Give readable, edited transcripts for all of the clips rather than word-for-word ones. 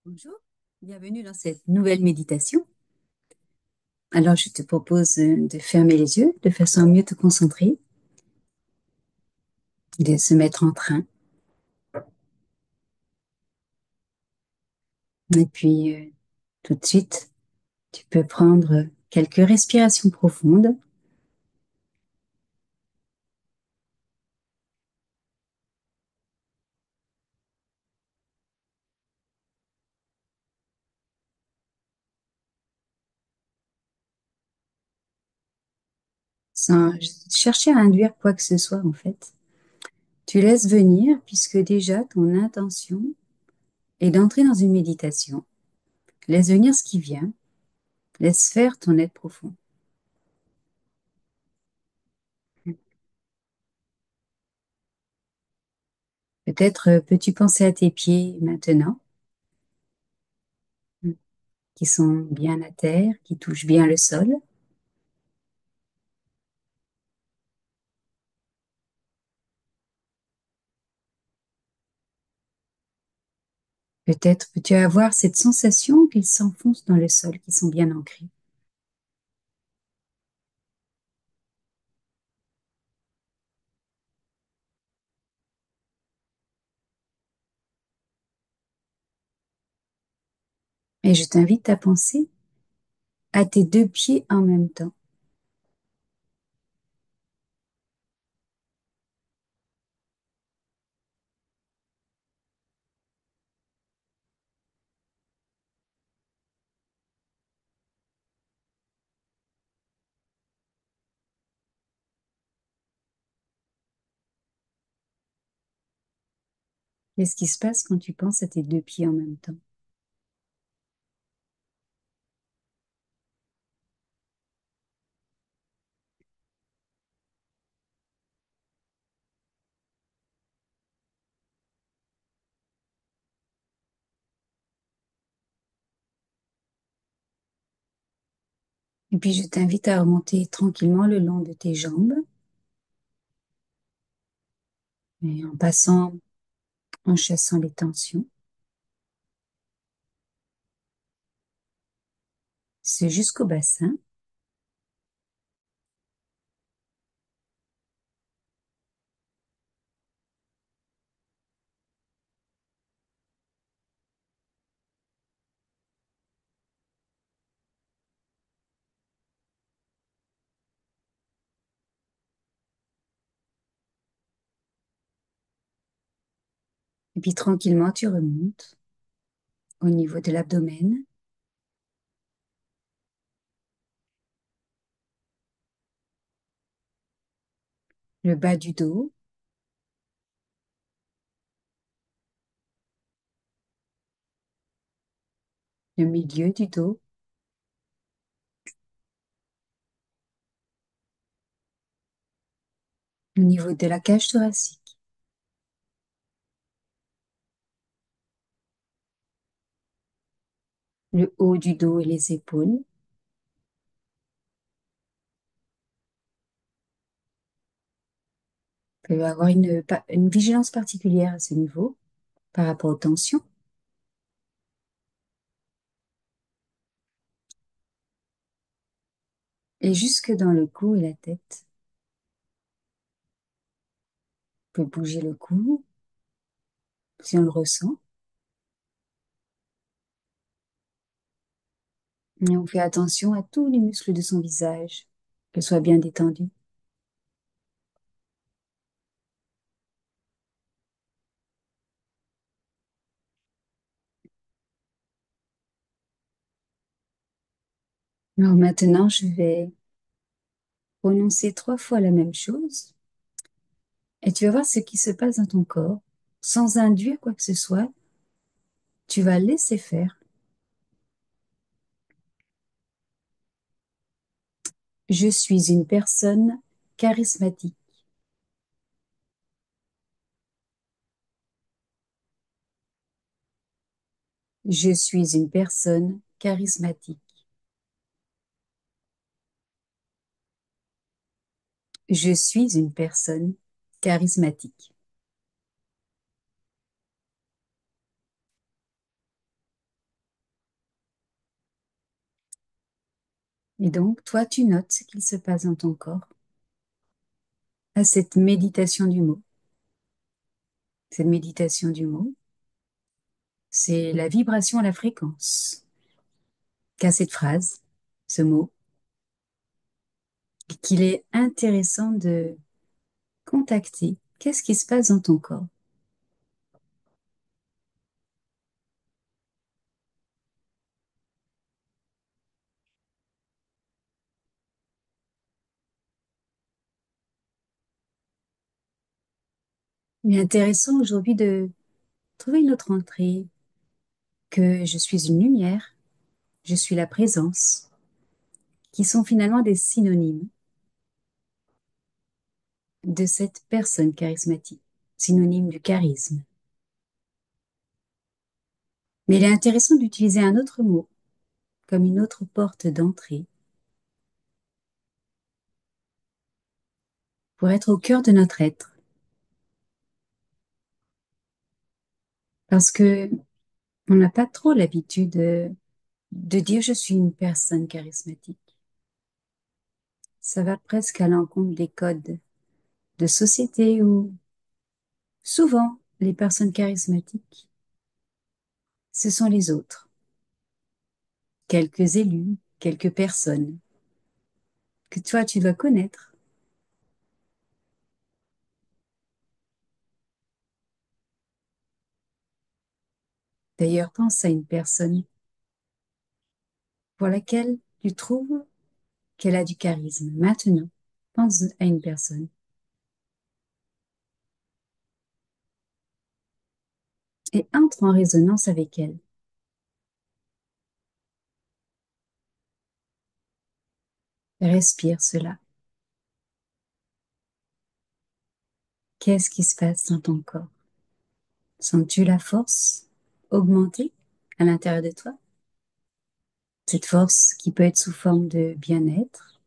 Bonjour, bienvenue dans cette nouvelle méditation. Alors, je te propose de fermer les yeux de façon à mieux te concentrer, de se mettre en train. Et puis, tout de suite, tu peux prendre quelques respirations profondes sans chercher à induire quoi que ce soit, en fait. Tu laisses venir puisque déjà ton intention est d'entrer dans une méditation. Laisse venir ce qui vient. Laisse faire ton être profond. Peut-être peux-tu penser à tes pieds maintenant, qui sont bien à terre, qui touchent bien le sol. Peut-être peux-tu avoir cette sensation qu'ils s'enfoncent dans le sol, qu'ils sont bien ancrés. Et je t'invite à penser à tes deux pieds en même temps. Qu'est-ce qui se passe quand tu penses à tes deux pieds en même temps? Et puis je t'invite à remonter tranquillement le long de tes jambes et en passant, en chassant les tensions. C'est jusqu'au bassin, et puis tranquillement tu remontes au niveau de l'abdomen, le bas du dos, le milieu du dos, au niveau de la cage thoracique, le haut du dos et les épaules. Peut avoir une vigilance particulière à ce niveau par rapport aux tensions. Et jusque dans le cou et la tête. On peut bouger le cou si on le ressent. Et on fait attention à tous les muscles de son visage, qu'elles soient bien détendus. Alors maintenant, je vais prononcer 3 fois la même chose et tu vas voir ce qui se passe dans ton corps sans induire quoi que ce soit. Tu vas laisser faire. Je suis une personne charismatique. Je suis une personne charismatique. Je suis une personne charismatique. Et donc, toi, tu notes ce qu'il se passe dans ton corps à cette méditation du mot. Cette méditation du mot, c'est la vibration à la fréquence qu'a cette phrase, ce mot, et qu'il est intéressant de contacter. Qu'est-ce qui se passe dans ton corps? Il est intéressant aujourd'hui de trouver une autre entrée, que je suis une lumière, je suis la présence, qui sont finalement des synonymes de cette personne charismatique, synonyme du charisme. Mais il est intéressant d'utiliser un autre mot, comme une autre porte d'entrée, pour être au cœur de notre être. Parce que on n'a pas trop l'habitude de dire je suis une personne charismatique. Ça va presque à l'encontre des codes de société où souvent les personnes charismatiques, ce sont les autres, quelques élus, quelques personnes que toi tu dois connaître. D'ailleurs, pense à une personne pour laquelle tu trouves qu'elle a du charisme. Maintenant, pense à une personne et entre en résonance avec elle. Respire cela. Qu'est-ce qui se passe dans ton corps? Sens-tu la force augmenter à l'intérieur de toi? Cette force qui peut être sous forme de bien-être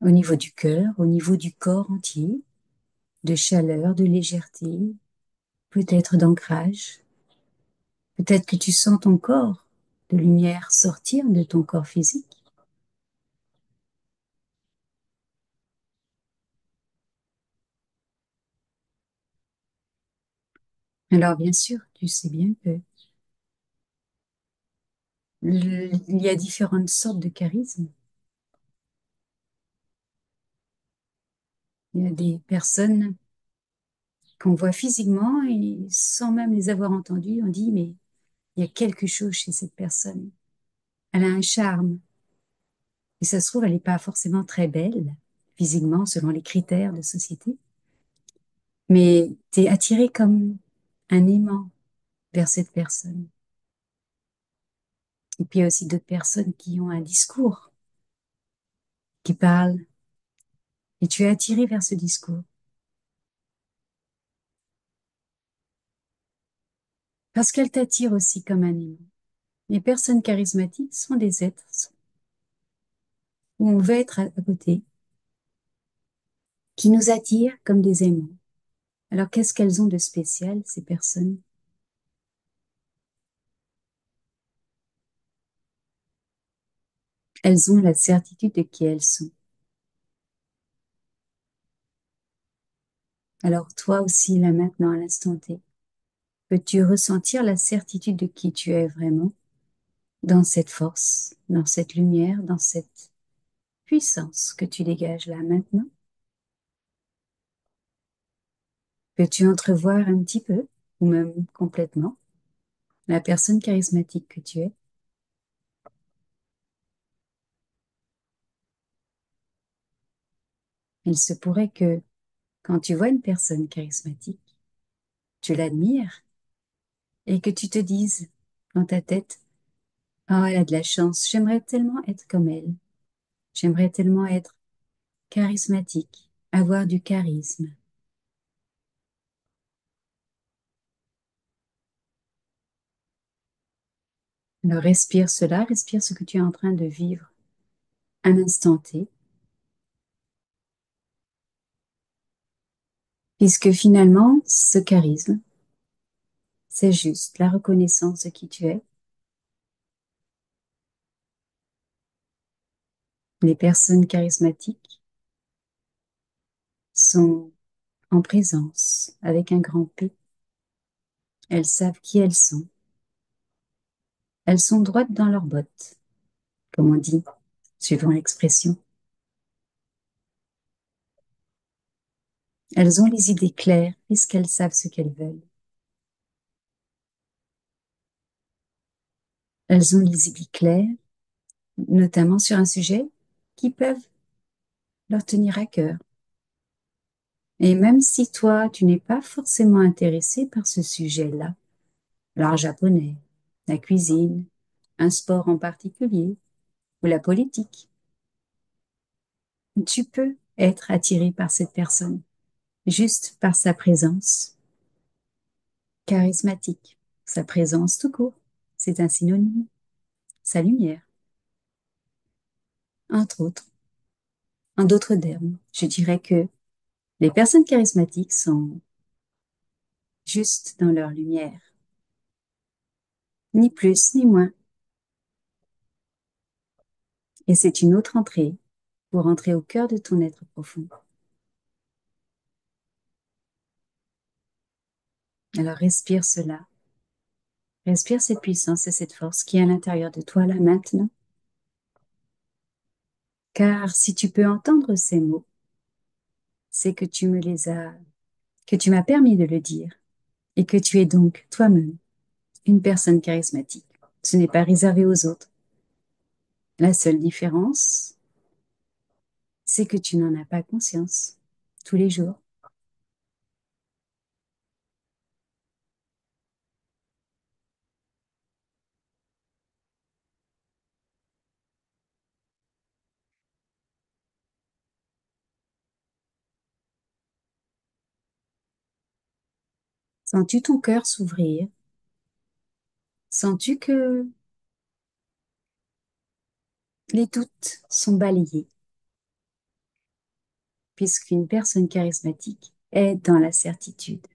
au niveau du cœur, au niveau du corps entier, de chaleur, de légèreté, peut-être d'ancrage. Peut-être que tu sens ton corps de lumière sortir de ton corps physique. Alors bien sûr, tu sais bien que il y a différentes sortes de charisme. Il y a des personnes qu'on voit physiquement et sans même les avoir entendues, on dit, mais il y a quelque chose chez cette personne. Elle a un charme. Et ça se trouve, elle n'est pas forcément très belle, physiquement, selon les critères de société. Mais tu es attiré comme un aimant vers cette personne. Et puis il y a aussi d'autres personnes qui ont un discours, qui parlent, et tu es attiré vers ce discours. Parce qu'elle t'attire aussi comme un aimant. Les personnes charismatiques sont des êtres où on veut être à côté, qui nous attirent comme des aimants. Alors qu'est-ce qu'elles ont de spécial, ces personnes? Elles ont la certitude de qui elles sont. Alors toi aussi, là maintenant, à l'instant T, peux-tu ressentir la certitude de qui tu es vraiment dans cette force, dans cette lumière, dans cette puissance que tu dégages là maintenant? Peux-tu entrevoir un petit peu, ou même complètement, la personne charismatique que tu es? Il se pourrait que quand tu vois une personne charismatique, tu l'admires et que tu te dises dans ta tête, oh, elle a de la chance, j'aimerais tellement être comme elle, j'aimerais tellement être charismatique, avoir du charisme. Alors respire cela, respire ce que tu es en train de vivre un instant T, puisque finalement, ce charisme, c'est juste la reconnaissance de qui tu es, Les personnes charismatiques sont en présence avec un grand P. Elles savent qui elles sont. Elles sont droites dans leurs bottes, comme on dit, suivant l'expression. Elles ont les idées claires puisqu'elles savent ce qu'elles veulent. Elles ont les idées claires, notamment sur un sujet qui peuvent leur tenir à cœur. Et même si toi, tu n'es pas forcément intéressé par ce sujet-là, l'art japonais, la cuisine, un sport en particulier ou la politique, tu peux être attiré par cette personne juste par sa présence charismatique, sa présence tout court. C'est un synonyme, sa lumière, entre autres. En d'autres termes, je dirais que les personnes charismatiques sont juste dans leur lumière, ni plus ni moins. Et c'est une autre entrée pour entrer au cœur de ton être profond. Alors respire cela, respire cette puissance et cette force qui est à l'intérieur de toi là maintenant. Car si tu peux entendre ces mots, c'est que que tu m'as permis de le dire et que tu es donc toi-même une personne charismatique. Ce n'est pas réservé aux autres. La seule différence, c'est que tu n'en as pas conscience tous les jours. Sens-tu ton cœur s'ouvrir? Sens-tu que les doutes sont balayés? Puisqu'une personne charismatique est dans la certitude.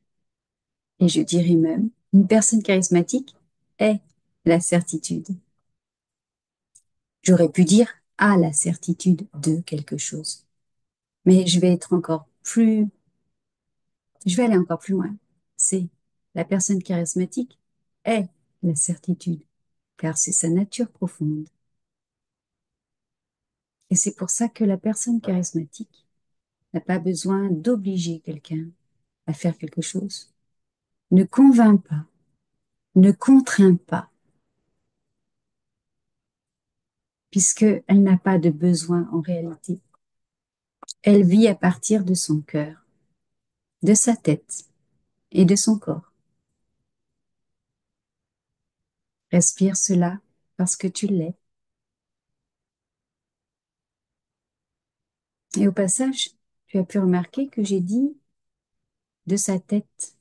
Et je dirais même, une personne charismatique est la certitude. J'aurais pu dire à la certitude de quelque chose. Mais je vais aller encore plus loin. C'est la personne charismatique est la certitude, car c'est sa nature profonde. Et c'est pour ça que la personne charismatique n'a pas besoin d'obliger quelqu'un à faire quelque chose. Ne convainc pas, ne contraint pas, puisqu'elle n'a pas de besoin en réalité. Elle vit à partir de son cœur, de sa tête et de son corps. Respire cela parce que tu l'es. Et au passage, tu as pu remarquer que j'ai dit de sa tête,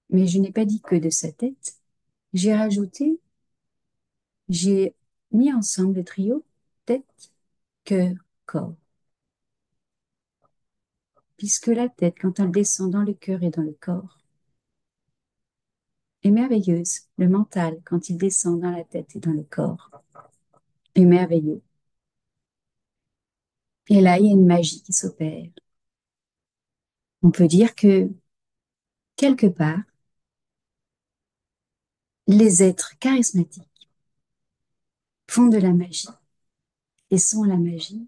mais je n'ai pas dit que de sa tête. J'ai rajouté, j'ai mis ensemble le trio tête, cœur, corps. Puisque la tête, quand elle descend dans le cœur et dans le corps, est merveilleuse. Le mental, quand il descend dans la tête et dans le corps, est merveilleux. Et là, il y a une magie qui s'opère. On peut dire que, quelque part, les êtres charismatiques font de la magie et sont la magie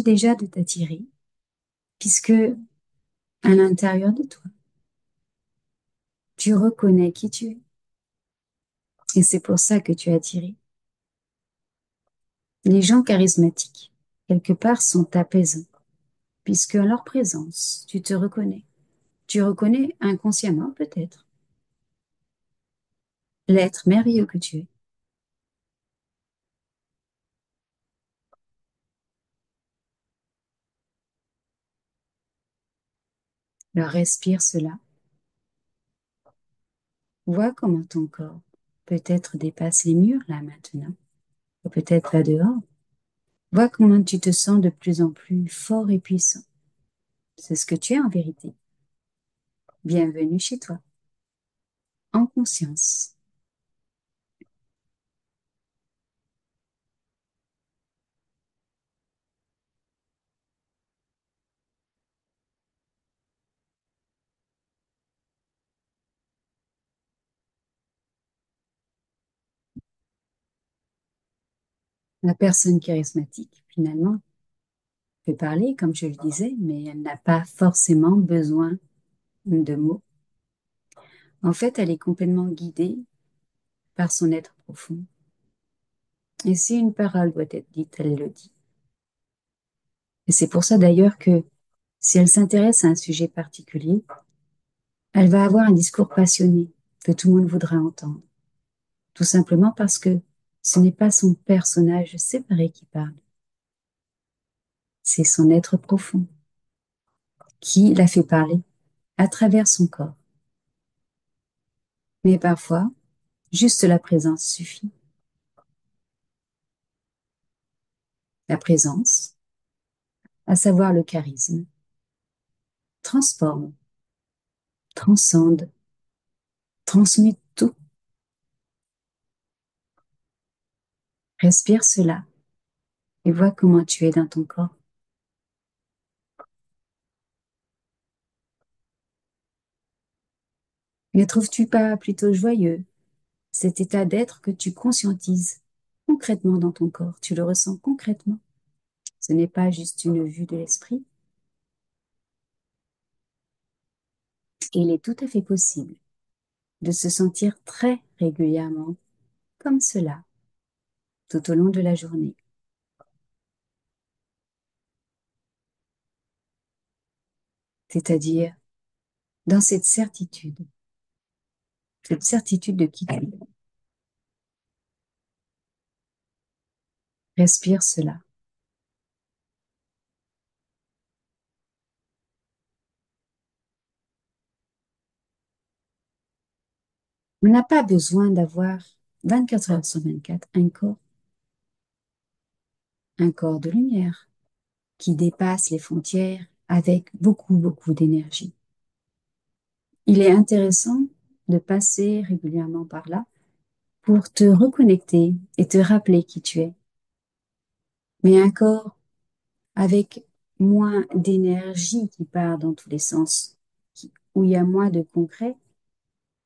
déjà de t'attirer, puisque à l'intérieur de toi, tu reconnais qui tu es. Et c'est pour ça que tu es attiré. Les gens charismatiques, quelque part, sont apaisants, puisque à leur présence, tu te reconnais. Tu reconnais inconsciemment peut-être l'être merveilleux que tu es. Alors respire cela. Vois comment ton corps peut-être dépasse les murs là maintenant, ou peut-être là dehors. Vois comment tu te sens de plus en plus fort et puissant. C'est ce que tu es en vérité. Bienvenue chez toi, en conscience. La personne charismatique, finalement, peut parler, comme je le disais, mais elle n'a pas forcément besoin de mots. En fait, elle est complètement guidée par son être profond. Et si une parole doit être dite, elle le dit. Et c'est pour ça d'ailleurs que si elle s'intéresse à un sujet particulier, elle va avoir un discours passionné que tout le monde voudra entendre. Tout simplement parce que ce n'est pas son personnage séparé qui parle, c'est son être profond qui la fait parler à travers son corps. Mais parfois, juste la présence suffit. La présence, à savoir le charisme, transforme, transcende, transmute tout. Respire cela et vois comment tu es dans ton corps. Ne trouves-tu pas plutôt joyeux cet état d'être que tu conscientises concrètement dans ton corps? Tu le ressens concrètement. Ce n'est pas juste une vue de l'esprit. Et il est tout à fait possible de se sentir très régulièrement comme cela tout au long de la journée. C'est-à-dire dans cette certitude de qui tu es. Respire cela. On n'a pas besoin d'avoir 24 heures sur 24 un corps de lumière qui dépasse les frontières avec beaucoup, beaucoup d'énergie. Il est intéressant de passer régulièrement par là pour te reconnecter et te rappeler qui tu es. Mais un corps avec moins d'énergie qui part dans tous les sens, où il y a moins de concret,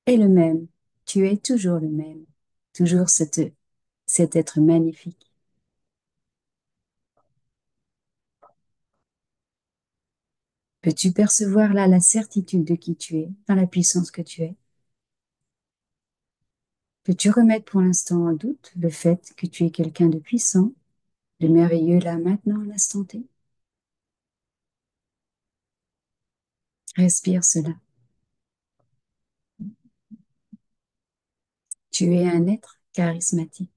est le même. Tu es toujours le même. Toujours cet être magnifique. Peux-tu percevoir là la certitude de qui tu es, dans la puissance que tu es? Peux-tu remettre pour l'instant en doute le fait que tu es quelqu'un de puissant, de merveilleux là maintenant, à l'instant T? Respire cela. Tu es un être charismatique.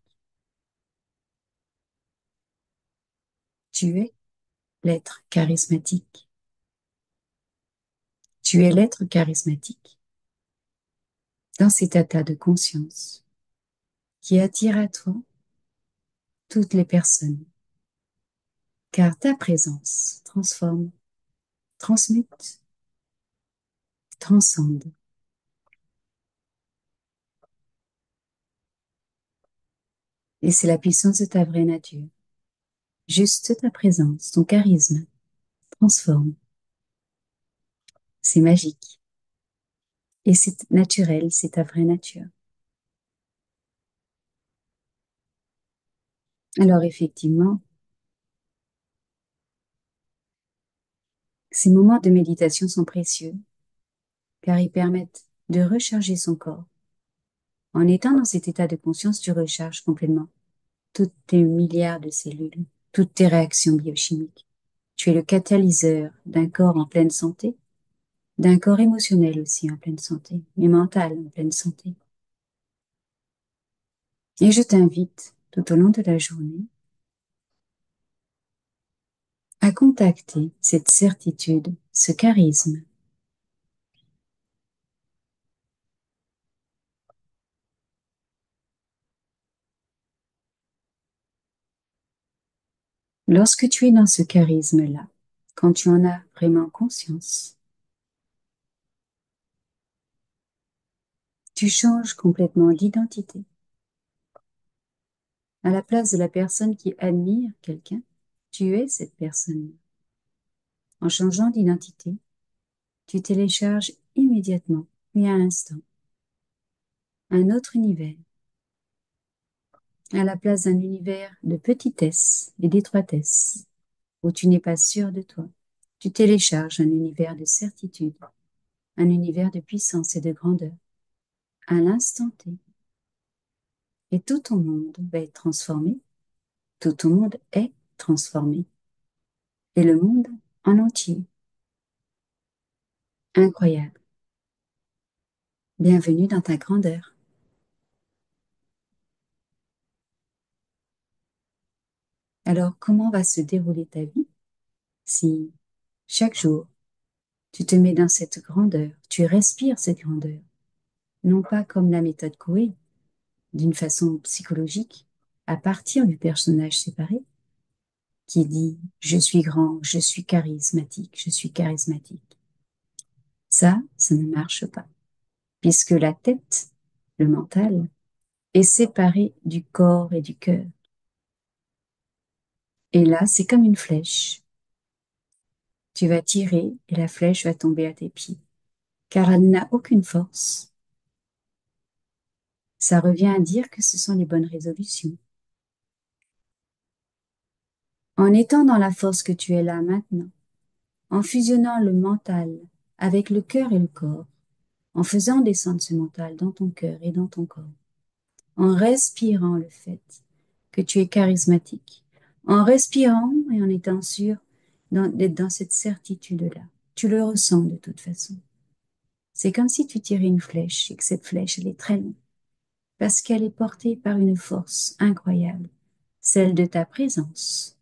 Tu es l'être charismatique. Tu es l'être charismatique dans cet état de conscience qui attire à toi toutes les personnes, car ta présence transforme, transmute, transcende. Et c'est la puissance de ta vraie nature. Juste ta présence, ton charisme transforme. C'est magique. Et c'est naturel, c'est ta vraie nature. Alors effectivement, ces moments de méditation sont précieux, car ils permettent de recharger son corps. En étant dans cet état de conscience, tu recharges complètement toutes tes milliards de cellules, toutes tes réactions biochimiques. Tu es le catalyseur d'un corps en pleine santé, d'un corps émotionnel aussi en pleine santé, et mental en pleine santé. Et je t'invite, tout au long de la journée, à contacter cette certitude, ce charisme. Lorsque tu es dans ce charisme-là, quand tu en as vraiment conscience, tu changes complètement d'identité. À la place de la personne qui admire quelqu'un, tu es cette personne. En changeant d'identité, tu télécharges immédiatement, et à l'instant, un autre univers, À la place d'un univers de petitesse et d'étroitesse, où tu n'es pas sûr de toi, tu télécharges un univers de certitude, un univers de puissance et de grandeur, à l'instant T. Et tout ton monde va être transformé, tout ton monde est transformé, et le monde en entier. Incroyable. Bienvenue dans ta grandeur. Alors, comment va se dérouler ta vie si chaque jour tu te mets dans cette grandeur, tu respires cette grandeur, non pas comme la méthode Coué, d'une façon psychologique, à partir du personnage séparé, qui dit je suis grand, je suis charismatique, je suis charismatique. Ça ne marche pas, puisque la tête, le mental, est séparé du corps et du cœur. Et là, c'est comme une flèche. Tu vas tirer et la flèche va tomber à tes pieds, car elle n'a aucune force. Ça revient à dire que ce sont les bonnes résolutions. En étant dans la force que tu es là maintenant, en fusionnant le mental avec le cœur et le corps, en faisant descendre ce mental dans ton cœur et dans ton corps, en respirant le fait que tu es charismatique, en respirant et en étant sûr d'être dans cette certitude-là. Tu le ressens de toute façon. C'est comme si tu tirais une flèche et que cette flèche, elle est très longue parce qu'elle est portée par une force incroyable, celle de ta présence,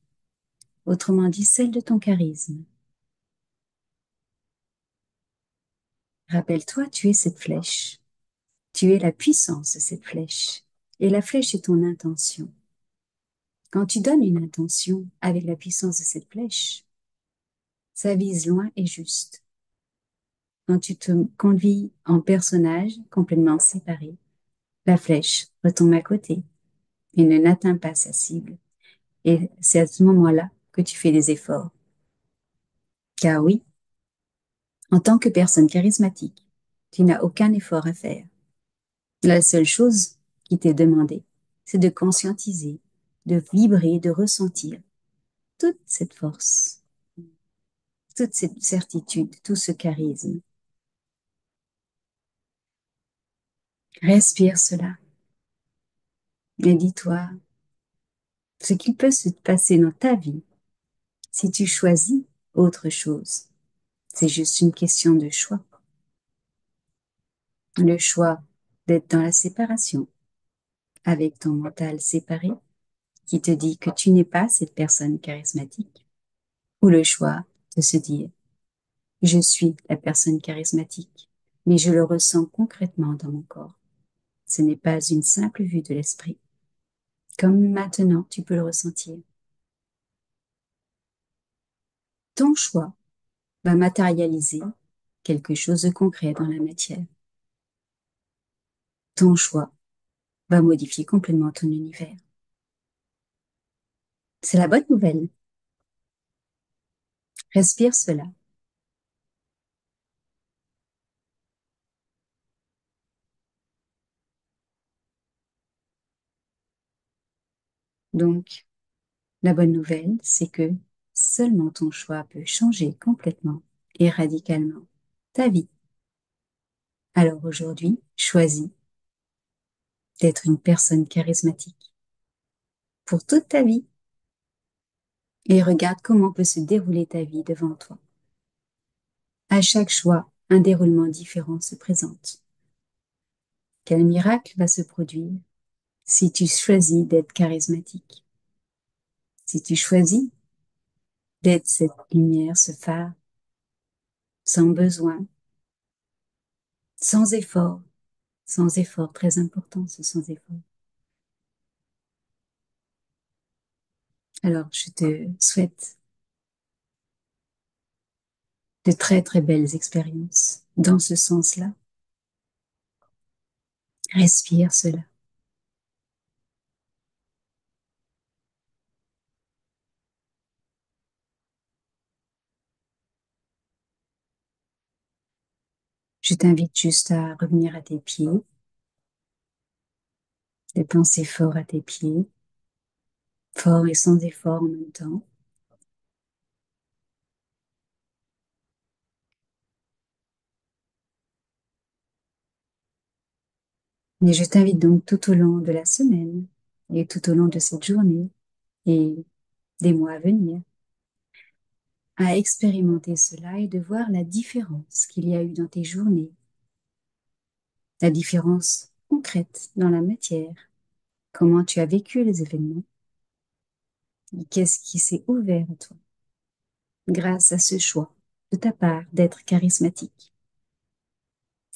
autrement dit celle de ton charisme. Rappelle-toi, tu es cette flèche, tu es la puissance de cette flèche, et la flèche est ton intention. Quand tu donnes une intention avec la puissance de cette flèche, ça vise loin et juste. Quand tu te conduis en personnage complètement séparé, la flèche retombe à côté et ne n'atteint pas sa cible. Et c'est à ce moment-là que tu fais des efforts. Car oui, en tant que personne charismatique, tu n'as aucun effort à faire. La seule chose qui t'est demandée, c'est de conscientiser, de vibrer, de ressentir toute cette force, toute cette certitude, tout ce charisme. Respire cela et dis-toi ce qu'il peut se passer dans ta vie si tu choisis autre chose. C'est juste une question de choix. Le choix d'être dans la séparation avec ton mental séparé qui te dit que tu n'es pas cette personne charismatique, ou le choix de se dire je suis la personne charismatique, mais je le ressens concrètement dans mon corps. Ce n'est pas une simple vue de l'esprit. Comme maintenant, tu peux le ressentir. Ton choix va matérialiser quelque chose de concret dans la matière. Ton choix va modifier complètement ton univers. C'est la bonne nouvelle. Respire cela. Donc, la bonne nouvelle, c'est que seulement ton choix peut changer complètement et radicalement ta vie. Alors aujourd'hui, choisis d'être une personne charismatique pour toute ta vie et regarde comment peut se dérouler ta vie devant toi. À chaque choix, un déroulement différent se présente. Quel miracle va se produire si tu choisis d'être charismatique, si tu choisis d'être cette lumière, ce phare, sans besoin, sans effort, très important, ce sans effort. Alors, je te souhaite de très, très belles expériences dans ce sens-là. Respire cela. Je t'invite juste à revenir à tes pieds, de penser fort à tes pieds, fort et sans effort en même temps. Et je t'invite donc tout au long de la semaine et tout au long de cette journée et des mois à venir à expérimenter cela et de voir la différence qu'il y a eu dans tes journées, la différence concrète dans la matière, comment tu as vécu les événements et qu'est-ce qui s'est ouvert à toi grâce à ce choix de ta part d'être charismatique.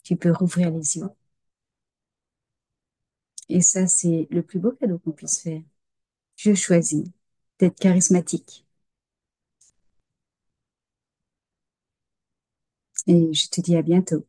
Tu peux rouvrir les yeux et ça, c'est le plus beau cadeau qu'on puisse faire. Je choisis d'être charismatique et je te dis à bientôt.